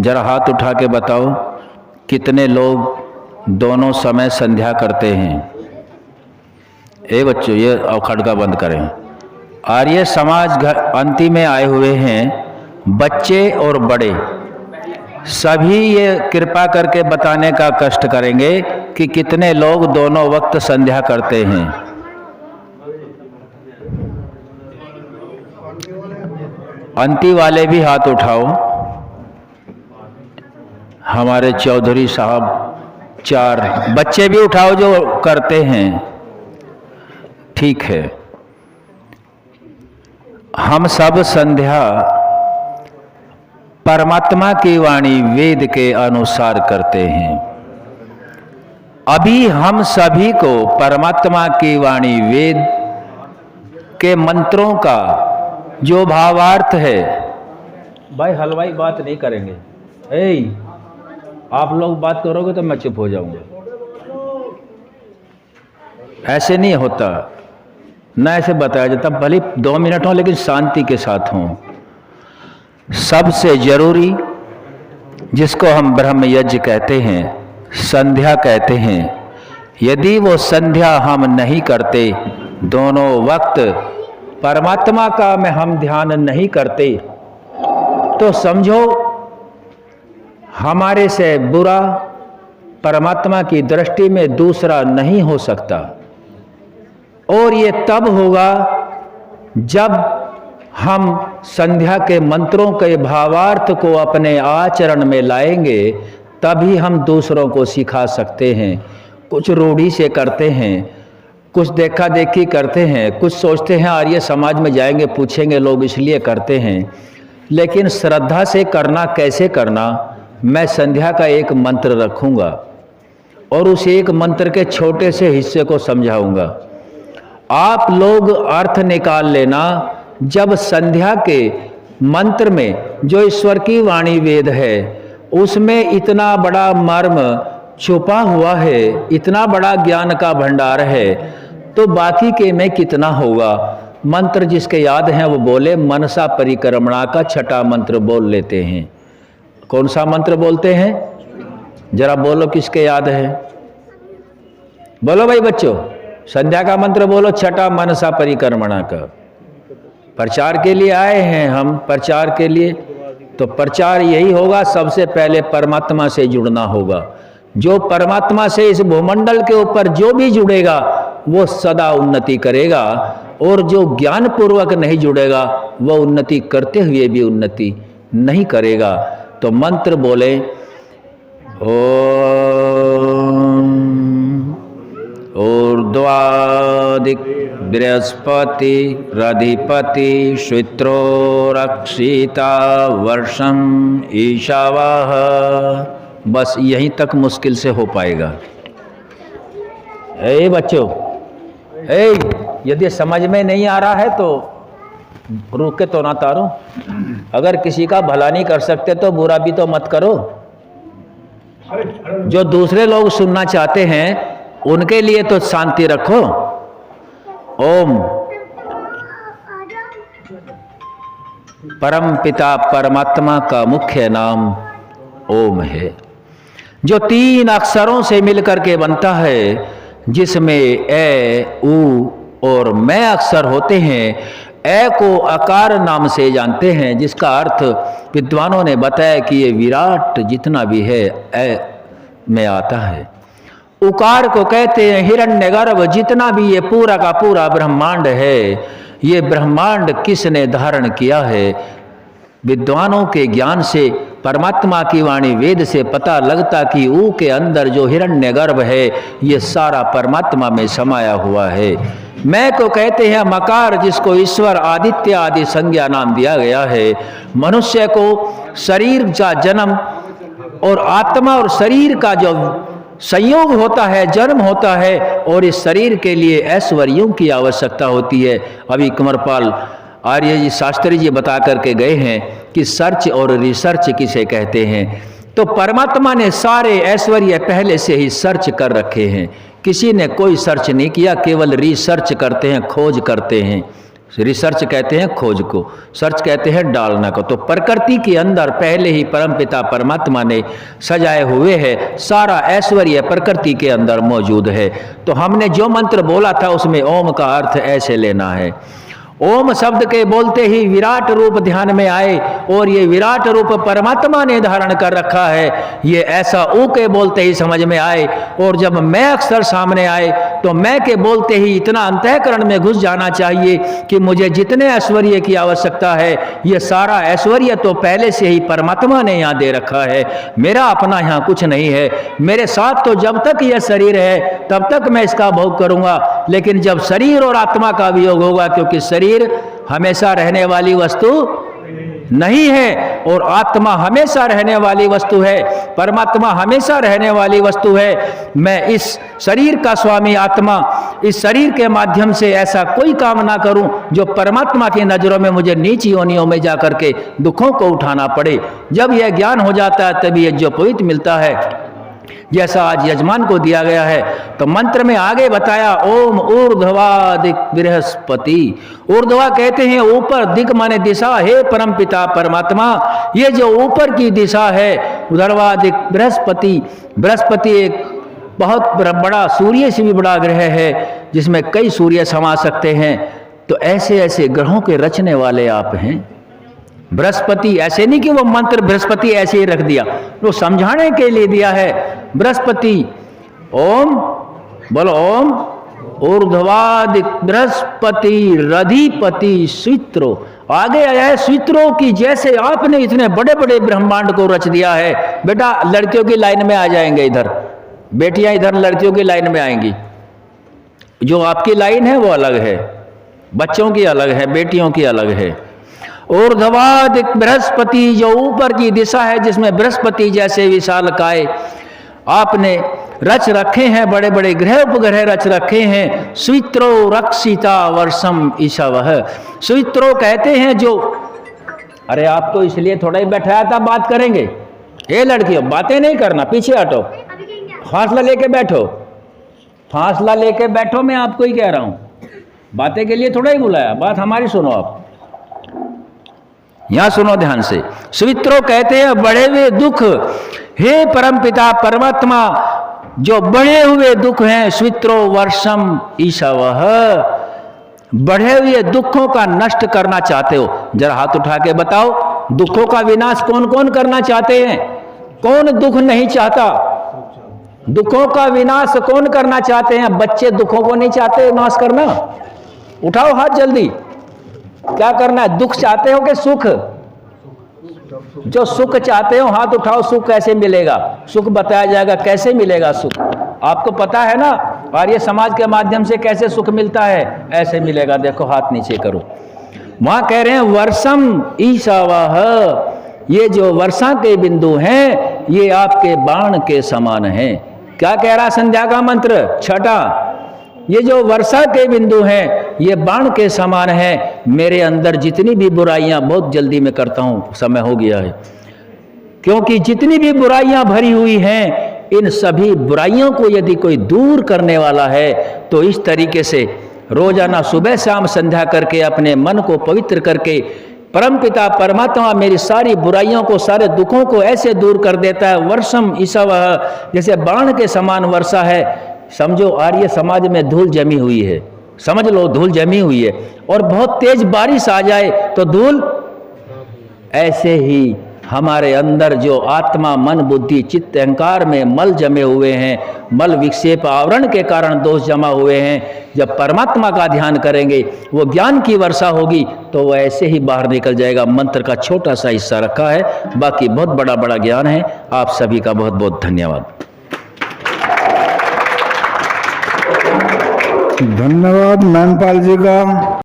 जरा हाथ उठा के बताओ कितने लोग दोनों समय संध्या करते हैं। बच्चों ये खड़का बंद करें। आर्य समाज अंतिम में आए हुए हैं, बच्चे और बड़े सभी ये कृपा करके बताने का कष्ट करेंगे कि कितने लोग दोनों वक्त संध्या करते हैं। अंती वाले भी हाथ उठाओ। हमारे चौधरी साहब 4, बच्चे भी उठाओ जो करते हैं। ठीक है, हम सब संध्या परमात्मा की वाणी वेद के अनुसार करते हैं। अभी हम सभी को परमात्मा की वाणी वेद के मंत्रों का जो भावार्थ है, भाई हलवाई बात नहीं करेंगे। आप लोग बात करोगे तो मैं चुप हो जाऊंगा। ऐसे नहीं होता, ना ऐसे बताया जाता। भले 2 मिनट हो लेकिन शांति के साथ हों। सबसे जरूरी जिसको हम ब्रह्म यज्ञ कहते हैं, संध्या कहते हैं, यदि वो संध्या हम नहीं करते, दोनों वक्त परमात्मा का में हम ध्यान नहीं करते, तो समझो हमारे से बुरा परमात्मा की दृष्टि में दूसरा नहीं हो सकता। और ये तब होगा जब हम संध्या के मंत्रों के भावार्थ को अपने आचरण में लाएंगे, तभी हम दूसरों को सिखा सकते हैं। कुछ रूढ़ी से करते हैं, कुछ देखा देखी करते हैं, कुछ सोचते हैं आर्य समाज में जाएंगे पूछेंगे लोग इसलिए करते हैं। लेकिन श्रद्धा से करना कैसे करना, मैं संध्या का एक मंत्र रखूंगा और उस एक मंत्र के छोटे से हिस्से को समझाऊंगा। आप लोग अर्थ निकाल लेना। जब संध्या के मंत्र में जो ईश्वर की वाणी वेद है, उसमें इतना बड़ा मर्म छुपा हुआ है, इतना बड़ा ज्ञान का भंडार है, तो बाकी के में कितना होगा। मंत्र जिसके याद हैं वो बोले। मनसा परिक्रमणा का 6ठा मंत्र बोल लेते हैं। कौन सा मंत्र बोलते हैं, जरा बोलो किसके याद है। बोलो भाई बच्चों, संध्या का मंत्र बोलो, 6ठा मनसा परिक्रमणा का। प्रचार के लिए आए हैं हम, प्रचार के लिए, तो प्रचार यही होगा, सबसे पहले परमात्मा से जुड़ना होगा। जो परमात्मा से इस भूमंडल के ऊपर जो भी जुड़ेगा वो सदा उन्नति करेगा, और जो ज्ञान पूर्वक नहीं जुड़ेगा वो उन्नति करते हुए भी उन्नति नहीं करेगा। तो मंत्र बोले, ओम ऊर्ध्वादिक बृहस्पति रधिपति शुत्रो रक्षिता वर्षम ईशावाह। बस यहीं तक मुश्किल से हो पाएगा। बच्चों, यदि समझ में नहीं आ रहा है तो रुक के तो ना तारो। अगर किसी का भला नहीं कर सकते तो बुरा भी तो मत करो। जो दूसरे लोग सुनना चाहते हैं उनके लिए तो शांति रखो। ओम परम पिता परमात्मा का मुख्य नाम ओम है, जो 3 अक्षरों से मिलकर के बनता है, जिसमें ए, ऊ और मैं अक्षर होते हैं। ए को अकार नाम से जानते हैं, जिसका अर्थ विद्वानों ने बताया कि ये विराट जितना भी है ए में आता है। उकार को कहते हैं हिरण्यगर्भ, जितना भी ये पूरा का पूरा ब्रह्मांड है, ये ब्रह्मांड किसने धारण किया है। विद्वानों के ज्ञान से, परमात्मा की वाणी वेद से पता लगता कि ऊ के अंदर जो हिरण्यगर्भ है ये सारा परमात्मा में समाया हुआ है। मैं को कहते हैं मकार, जिसको ईश्वर आदित्य आदि संज्ञा नाम दिया गया है। मनुष्य को शरीर का जन्म और आत्मा और शरीर का जो संयोग होता है, जन्म होता है, और इस शरीर के लिए ऐश्वर्यों की आवश्यकता होती है। अभी कुंवरपाल आर्य जी शास्त्री जी बता करके गए हैं कि सर्च और रिसर्च किसे कहते हैं। तो परमात्मा ने सारे ऐश्वर्य पहले से ही सर्च कर रखे हैं। किसी ने कोई सर्च नहीं किया, केवल रिसर्च करते हैं, खोज करते हैं। रिसर्च कहते हैं खोज को, सर्च कहते हैं डालना को। तो प्रकृति के अंदर पहले ही परमपिता परमात्मा ने सजाए हुए है, सारा ऐश्वर्य प्रकृति के अंदर मौजूद है। तो हमने जो मंत्र बोला था उसमें ओम का अर्थ ऐसे लेना है। ओम शब्द के बोलते ही विराट रूप ध्यान में आए, और ये विराट रूप परमात्मा ने धारण कर रखा है, ये ऐसा ऊ के बोलते ही समझ में आए। और जब मैं अक्षर सामने आए तो मैं के बोलते ही इतना अंतःकरण में घुस जाना चाहिए कि मुझे जितने ऐश्वर्य की आवश्यकता है ये सारा ऐश्वर्य तो पहले से ही परमात्मा ने यहाँ दे रखा है, मेरा अपना यहाँ कुछ नहीं है। मेरे साथ तो जब तक यह शरीर है तब तक मैं इसका भोग करूँगा, लेकिन जब शरीर और आत्मा का वियोग होगा, क्योंकि शरीर हमेशा रहने वाली वस्तु नहीं है और आत्मा हमेशा रहने वाली वस्तु है, परमात्मा हमेशा रहने वाली वस्तु है। मैं इस शरीर का स्वामी आत्मा, इस शरीर के माध्यम से ऐसा कोई काम ना करूं जो परमात्मा की नजरों में मुझे नीच योनियों में जाकर के दुखों को उठाना पड़े। जब यह ज्ञान हो जाता है तभी यह जो पवित्र मिलता है, जैसा आज यजमान को दिया गया है। तो मंत्र में आगे बताया ओम ऊर्ध्वादिक बृहस्पति। ऊर्ध्वा कहते हैं ऊपर, दिक माने दिशा, हे परम पिता परमात्मा ये जो ऊपर की दिशा है, ऊर्ध्वादिक बृहस्पति। बृहस्पति एक बहुत बड़ा सूर्य से भी बड़ा ग्रह है जिसमें कई सूर्य समा सकते हैं। तो ऐसे ऐसे ग्रहों के रचने वाले आप हैं बृहस्पति। ऐसे नहीं कि वो मंत्र बृहस्पति ऐसे ही रख दिया, वो समझाने के लिए दिया है। बृहस्पति ओम, बोलो ओम ऊर्ध्वादिक बृहस्पति रधिपति स्वित्रो। आगे आया है स्वित्रो की, जैसे आपने इतने बड़े बड़े ब्रह्मांड को रच दिया है। बेटा लड़कियों की लाइन में आ जाएंगे, इधर बेटियां इधर लड़कियों की लाइन में आएंगी। जो आपकी लाइन है वो अलग है, बच्चों की अलग है, बेटियों की अलग है। ऊर्ध्वादिक बृहस्पति जो ऊपर की दिशा है, जिसमें बृहस्पति जैसे विशालकाय आपने रच रखे हैं, बड़े बड़े ग्रह उपग्रह रच रखे हैं। स्वित्रो रक्षिता वर्षम ईशावह। स्वित्रो कहते हैं जो, अरे आपको इसलिए थोड़ा ही बैठाया था, बात करेंगे। ये लड़कियों बातें नहीं करना, पीछे हटो, फासला लेके बैठो, फासला लेके बैठो। मैं आपको ही कह रहा हूं, बातें के लिए थोड़ा ही बुलाया, बात हमारी सुनो। आप यहां सुनो ध्यान से। स्वित्रो कहते हैं बढ़े हुए दुख, हे परमपिता परमात्मा जो बढ़े हुए दुख हैं, स्वित्रो वर्षम ईशावह, बढ़े हुए दुखों का नष्ट करना चाहते हो। जरा हाथ उठा के बताओ, दुखों का विनाश कौन कौन करना चाहते हैं? कौन दुख नहीं चाहता? दुखों का विनाश कौन करना चाहते हैं? बच्चे दुखों को नहीं चाहते नाश करना? उठाओ हाथ जल्दी। क्या करना है? दुख चाहते हो कि सुख? जो सुख चाहते हो हाथ उठाओ। सुख कैसे मिलेगा? सुख बताया जाएगा कैसे मिलेगा सुख, आपको पता है ना। आर्य समाज के माध्यम से कैसे सुख मिलता है, ऐसे मिलेगा। देखो हाथ नीचे करो। वहां कह रहे हैं वर्षम ईशावाह, ये जो वर्षा के बिंदु हैं ये आपके बाण के समान हैं। क्या कह रहा संध्या का मंत्र छठा? ये जो वर्षा के बिंदु हैं ये बाण के समान है। मेरे अंदर जितनी भी बुराइयां, बहुत जल्दी में करता हूं, समय हो गया है, क्योंकि जितनी भी बुराइयां भरी हुई हैं, इन सभी बुराइयों को यदि कोई दूर करने वाला है तो इस तरीके से रोजाना सुबह शाम संध्या करके अपने मन को पवित्र करके परमपिता परमात्मा मेरी सारी बुराइयों को, सारे दुखों को ऐसे दूर कर देता है। वर्षम ईशावह, जैसे बाण के समान वर्षा है। समझो आर्य समाज में धूल जमी हुई है, समझ लो धूल जमी हुई है, और बहुत तेज बारिश आ जाए तो धूल, ऐसे ही हमारे अंदर जो आत्मा मन बुद्धि चित्त अहंकार में मल जमे हुए हैं, मल विक्षेप आवरण के कारण दोष जमा हुए हैं, जब परमात्मा का ध्यान करेंगे वो ज्ञान की वर्षा होगी तो वो ऐसे ही बाहर निकल जाएगा। मंत्र का छोटा सा हिस्सा रखा है, बाकी बहुत बड़ा बड़ा ज्ञान है। आप सभी का बहुत बहुत धन्यवाद। धन्यवाद मैनपाल जी का।